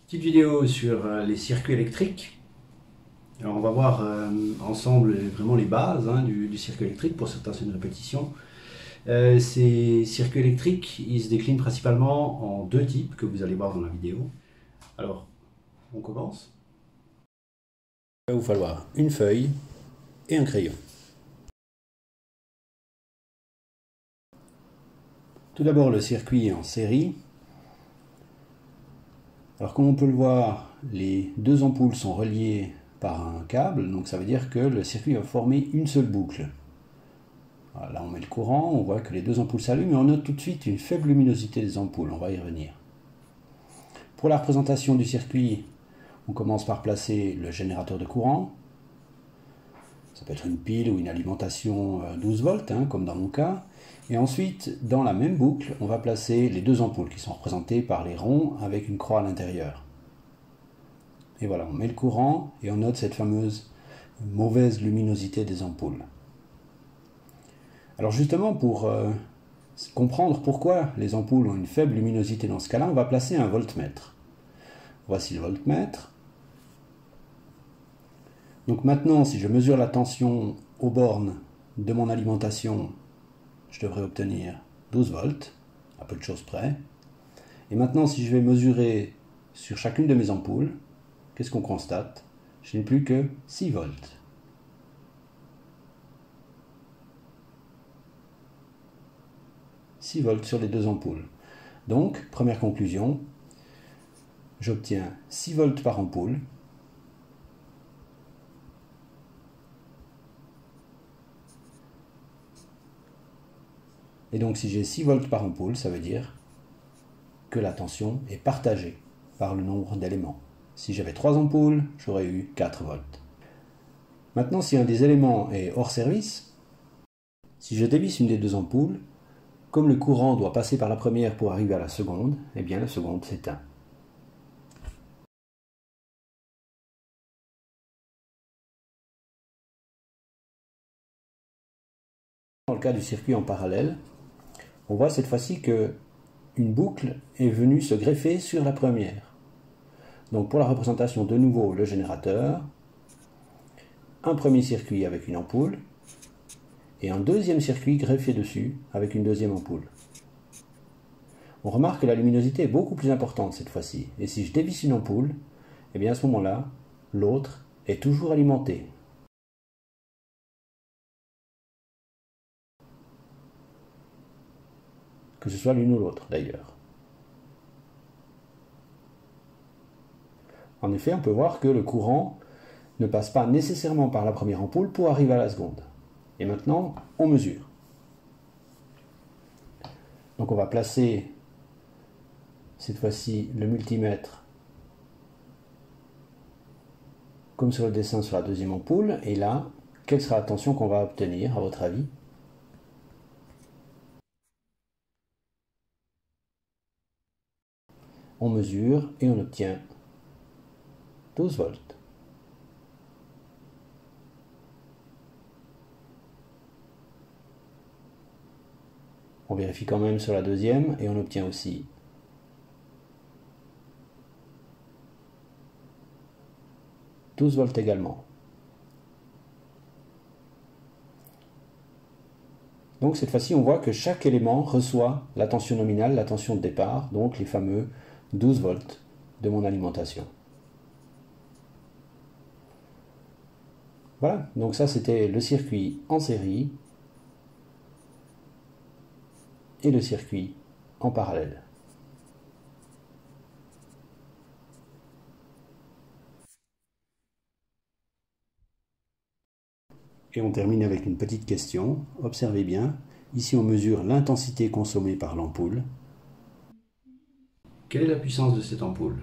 Petite vidéo sur les circuits électriques. Alors on va voir ensemble vraiment les bases du circuit électrique. Pour certains c'est une répétition. Ces circuits électriques, ils se déclinent principalement en deux types que vous allez voir dans la vidéo. Alors, on commence. Il va vous falloir une feuille et un crayon. Tout d'abord le circuit en série. Alors comme on peut le voir, les deux ampoules sont reliées par un câble, donc ça veut dire que le circuit va former une seule boucle. Voilà, là on met le courant, on voit que les deux ampoules s'allument, mais on note tout de suite une faible luminosité des ampoules, on va y revenir. Pour la représentation du circuit, on commence par placer le générateur de courant. Ça peut être une pile ou une alimentation 12 volts, comme dans mon cas. Et ensuite, dans la même boucle, on va placer les deux ampoules qui sont représentées par les ronds avec une croix à l'intérieur. Et voilà, on met le courant et on note cette fameuse mauvaise luminosité des ampoules. Alors justement, pour comprendre pourquoi les ampoules ont une faible luminosité dans ce cas-là, on va placer un voltmètre. Voici le voltmètre. Donc maintenant, si je mesure la tension aux bornes de mon alimentation, je devrais obtenir 12 volts, à peu de choses près. Et maintenant, si je vais mesurer sur chacune de mes ampoules, qu'est-ce qu'on constate? Je n'ai plus que 6 volts. « 6 volts sur les deux ampoules. Donc, première conclusion, j'obtiens 6 volts par ampoule. Et donc si j'ai 6 volts par ampoule, ça veut dire que la tension est partagée par le nombre d'éléments. Si j'avais 3 ampoules, j'aurais eu 4 volts. Maintenant, si un des éléments est hors service, si je dévisse une des deux ampoules, comme le courant doit passer par la première pour arriver à la seconde, eh bien la seconde s'éteint. Dans le cas du circuit en parallèle, on voit cette fois-ci que une boucle est venue se greffer sur la première. Donc pour la représentation, de nouveau le générateur, un premier circuit avec une ampoule, et un deuxième circuit greffé dessus avec une deuxième ampoule. On remarque que la luminosité est beaucoup plus importante cette fois-ci, et si je dévisse une ampoule, eh bien à ce moment-là, l'autre est toujours alimenté. Que ce soit l'une ou l'autre d'ailleurs. En effet, on peut voir que le courant ne passe pas nécessairement par la première ampoule pour arriver à la seconde. Et maintenant, on mesure. Donc on va placer cette fois-ci le multimètre comme sur le dessin sur la deuxième ampoule. Et là, quelle sera la tension qu'on va obtenir à votre avis? On mesure et on obtient 12 volts. On vérifie quand même sur la deuxième et on obtient aussi 12 volts également. Donc cette fois-ci, on voit que chaque élément reçoit la tension nominale, la tension de départ, donc les fameux 12 volts de mon alimentation. Voilà, donc ça c'était le circuit en série et le circuit en parallèle. Et on termine avec une petite question. Observez bien, ici on mesure l'intensité consommée par l'ampoule. Quelle est la puissance de cette ampoule?